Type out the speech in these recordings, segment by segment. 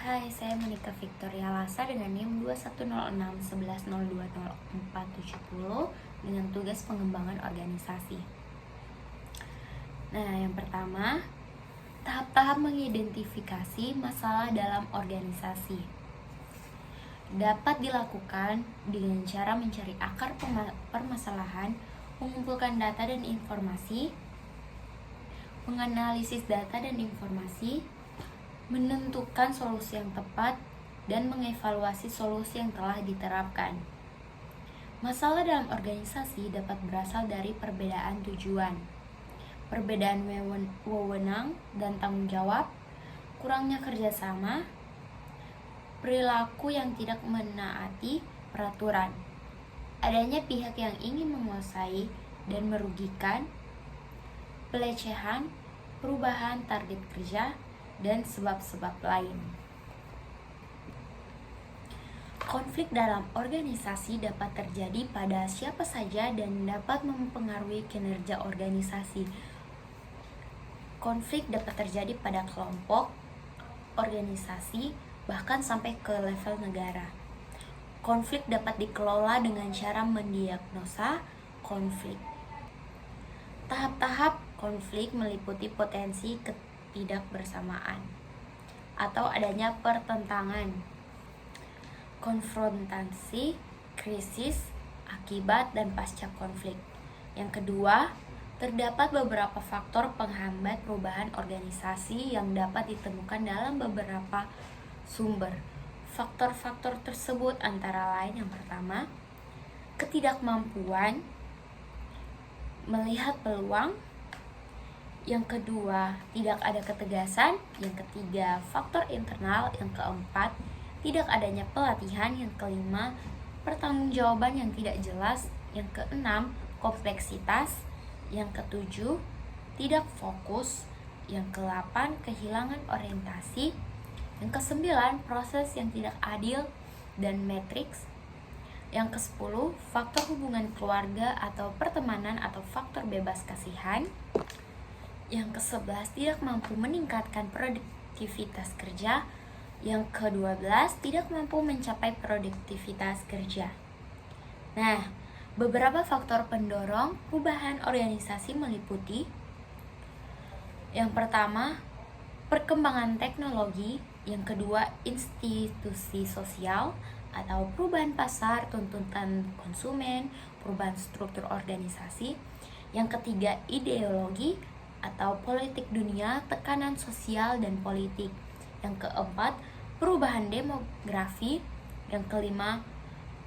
Hai, saya Monica Victoria Lasa dengan NIM 210611020470 dengan tugas pengembangan organisasi. Nah, yang pertama, tahap-tahap mengidentifikasi masalah dalam organisasi dapat dilakukan dengan cara mencari akar permasalahan, mengumpulkan data dan informasi, menganalisis data dan informasi, menentukan solusi yang tepat, dan mengevaluasi solusi yang telah diterapkan. Masalah dalam organisasi dapat berasal dari perbedaan tujuan, perbedaan wewenang dan tanggung jawab, kurangnya kerjasama, perilaku yang tidak menaati peraturan, adanya pihak yang ingin menguasai dan merugikan, pelecehan, perubahan target kerja, dan sebab-sebab lain. Konflik dalam organisasi dapat terjadi pada siapa saja dan dapat mempengaruhi kinerja organisasi. Konflik dapat terjadi pada kelompok, organisasi, bahkan sampai ke level negara. Konflik dapat dikelola dengan cara mendiagnosa konflik. Tahap-tahap konflik meliputi potensi ketidakbersamaan atau adanya pertentangan, konfrontasi, krisis, akibat, dan pasca konflik. Yang kedua, terdapat beberapa faktor penghambat perubahan organisasi yang dapat ditemukan dalam beberapa sumber. Faktor-faktor tersebut antara lain yang pertama, ketidakmampuan melihat peluang. Yang kedua, tidak ada ketegasan. Yang ketiga, faktor internal. Yang keempat, tidak adanya pelatihan. Yang kelima, pertanggungjawaban yang tidak jelas. Yang keenam, kompleksitas. Yang ketujuh, tidak fokus. Yang kedelapan, kehilangan orientasi. Yang kesembilan, proses yang tidak adil dan matriks. Yang kesepuluh, faktor hubungan keluarga atau pertemanan atau faktor bebas kasihan. Yang ke-11, tidak mampu meningkatkan produktivitas kerja. Yang ke-12, tidak mampu mencapai produktivitas kerja. Nah, beberapa faktor pendorong perubahan organisasi meliputi: yang pertama, perkembangan teknologi. Yang kedua, institusi sosial atau perubahan pasar, tuntutan konsumen, perubahan struktur organisasi. Yang ketiga, ideologi atau politik dunia, tekanan sosial dan politik. Yang keempat, perubahan demografi. Yang kelima,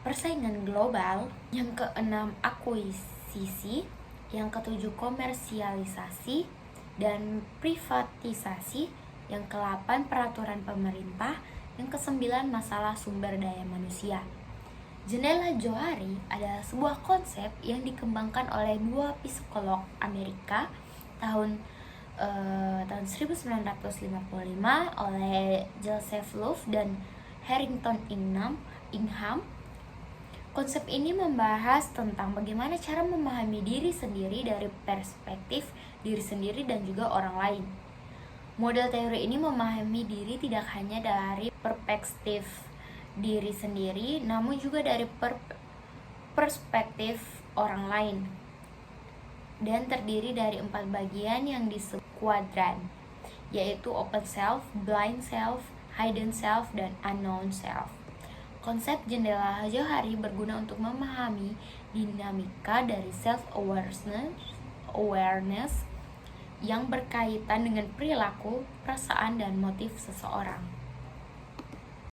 persaingan global. Yang keenam, akuisisi. Yang ketujuh, komersialisasi dan privatisasi. Yang ke-8, peraturan pemerintah. Yang ke-9, masalah sumber daya manusia. Jendela Johari adalah sebuah konsep yang dikembangkan oleh dua psikolog Amerika tahun 1955 oleh Joseph Loew dan Harrington Ingham. Konsep ini membahas tentang bagaimana cara memahami diri sendiri dari perspektif diri sendiri dan juga orang lain. Model teori ini memahami diri tidak hanya dari perspektif diri sendiri, namun juga dari perspektif orang lain, dan terdiri dari 4 bagian yang disebut kuadran, yaitu open self, blind self, hidden self, dan unknown self. Konsep jendela Johari berguna untuk memahami dinamika dari self-awareness yang berkaitan dengan perilaku, perasaan, dan motif seseorang.